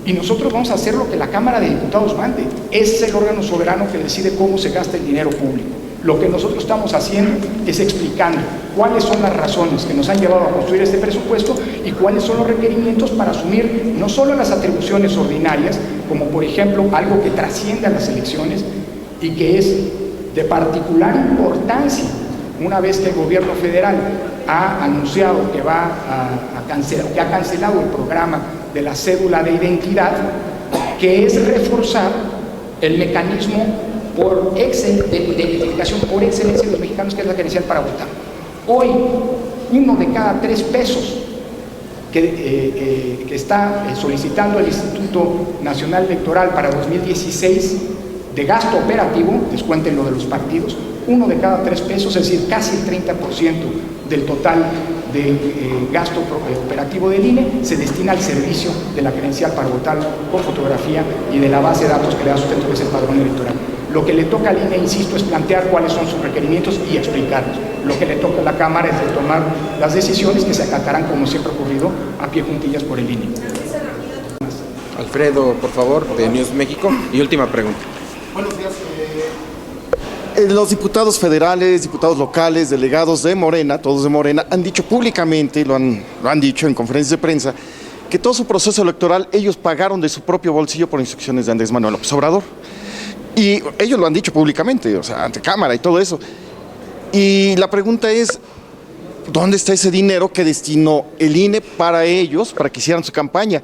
Y nosotros vamos a hacer lo que la Cámara de Diputados mande. Ese es el órgano soberano que decide cómo se gasta el dinero público. Lo que nosotros estamos haciendo es explicando cuáles son las razones que nos han llevado a construir este presupuesto y cuáles son los requerimientos para asumir no solo las atribuciones ordinarias, como por ejemplo algo que trasciende a las elecciones y que es de particular importancia una vez que el gobierno federal ha anunciado que que ha cancelado el programa de la cédula de identidad, que es reforzar el mecanismo de identificación por excelencia de los mexicanos, que es la credencial para votar. Hoy, 1 de cada 3 pesos que está solicitando el Instituto Nacional Electoral para 2016 de gasto operativo, descuenten lo de los partidos, 1 de cada 3 pesos, es decir, casi el 30% del total de gasto operativo del INE, se destina al servicio de la credencial para votar con fotografía y de la base de datos que le da sustento, que es el padrón electoral. Lo que le toca al INE, insisto, es plantear cuáles son sus requerimientos y explicarlos. Lo que le toca a la Cámara es de tomar las decisiones que se acatarán, como siempre ha ocurrido, a pie juntillas por el INE. Alfredo, por favor, de News México. Y última pregunta. Buenos días. Los diputados federales, diputados locales, delegados de Morena, todos de Morena, han dicho públicamente, lo han dicho en conferencias de prensa, que todo su proceso electoral ellos pagaron de su propio bolsillo por instrucciones de Andrés Manuel López Obrador. Y ellos lo han dicho públicamente, o sea, ante cámara y todo eso. Y la pregunta es, ¿dónde está ese dinero que destinó el INE para ellos, para que hicieran su campaña?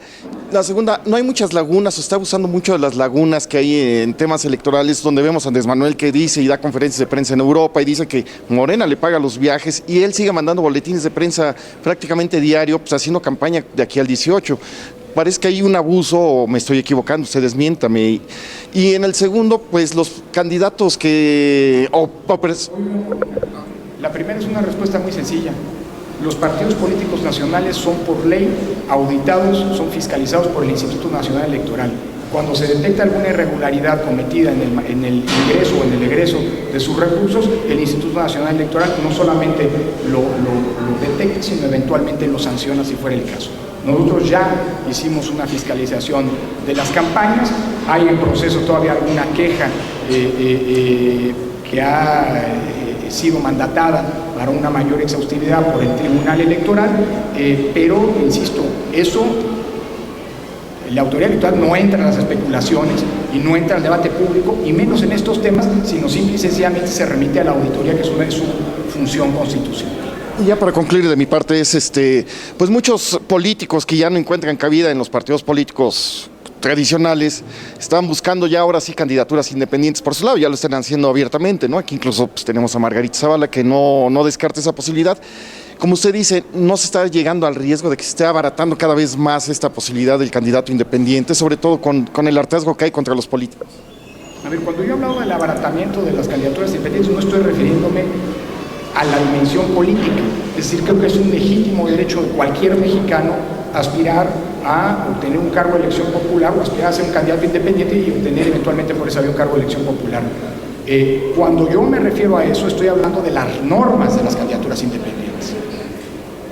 La segunda, no hay muchas lagunas, se está abusando mucho de las lagunas que hay en temas electorales, donde vemos a Andrés Manuel que dice y da conferencias de prensa en Europa y dice que Morena le paga los viajes y él sigue mandando boletines de prensa prácticamente diario, pues haciendo campaña de aquí al 18. Parece que hay un abuso, o me estoy equivocando, usted desmiéntame. Y en el segundo, pues los candidatos que... La primera es una respuesta muy sencilla. Los partidos políticos nacionales son por ley auditados, son fiscalizados por el Instituto Nacional Electoral. Cuando se detecta alguna irregularidad cometida en el ingreso o en el egreso de sus recursos, el Instituto Nacional Electoral no solamente lo detecta, sino eventualmente lo sanciona si fuera el caso. Nosotros ya hicimos una fiscalización de las campañas, hay en proceso todavía alguna queja que ha sido mandatada para una mayor exhaustividad por el Tribunal Electoral, pero, insisto, eso, la autoridad electoral no entra en las especulaciones y no entra al debate público, y menos en estos temas, sino simple y sencillamente se remite a la auditoría, que es una de su función constitucional. Y ya para concluir de mi parte es, pues muchos políticos que ya no encuentran cabida en los partidos políticos tradicionales están buscando ya ahora sí candidaturas independientes por su lado, ya lo están haciendo abiertamente, ¿no? Aquí incluso pues, tenemos a Margarita Zavala que no descarta esa posibilidad. Como usted dice, no se está llegando al riesgo de que se esté abaratando cada vez más esta posibilidad del candidato independiente, sobre todo con el hartazgo que hay contra los políticos. A ver, cuando yo he hablado del abaratamiento de las candidaturas independientes, no estoy refiriéndome a la dimensión política, es decir, creo que es un legítimo derecho de cualquier mexicano aspirar a obtener un cargo de elección popular o aspirar a ser un candidato independiente y obtener eventualmente por esa vía un cargo de elección popular. Cuando yo me refiero a eso, estoy hablando de las normas de las candidaturas independientes.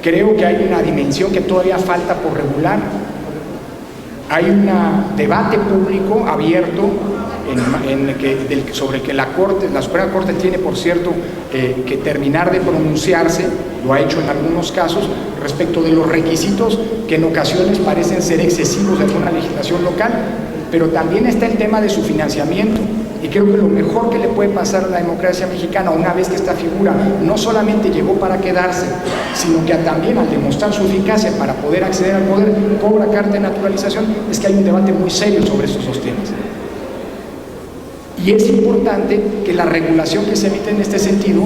Creo que hay una dimensión que todavía falta por regular. Hay un debate público abierto sobre el que la Suprema Corte tiene, por cierto, que terminar de pronunciarse, lo ha hecho en algunos casos, respecto de los requisitos que en ocasiones parecen ser excesivos de alguna legislación local, pero también está el tema de su financiamiento. Y creo que lo mejor que le puede pasar a la democracia mexicana, una vez que esta figura no solamente llegó para quedarse, sino que también al demostrar su eficacia para poder acceder al poder, cobra carta de naturalización, es que hay un debate muy serio sobre estos dos temas. Y es importante que la regulación que se emite en este sentido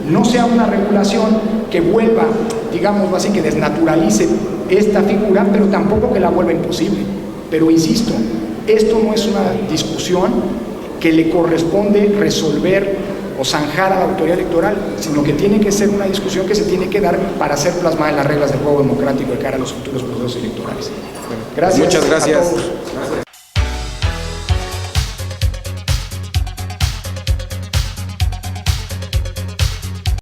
no sea una regulación que vuelva, digamos así, que desnaturalice esta figura, pero tampoco que la vuelva imposible. Pero insisto, esto no es una discusión que le corresponde resolver o zanjar a la autoridad electoral, sino que tiene que ser una discusión que se tiene que dar para hacer plasmar las reglas del juego democrático de cara a los futuros procesos electorales. Gracias. Muchas gracias. A todos.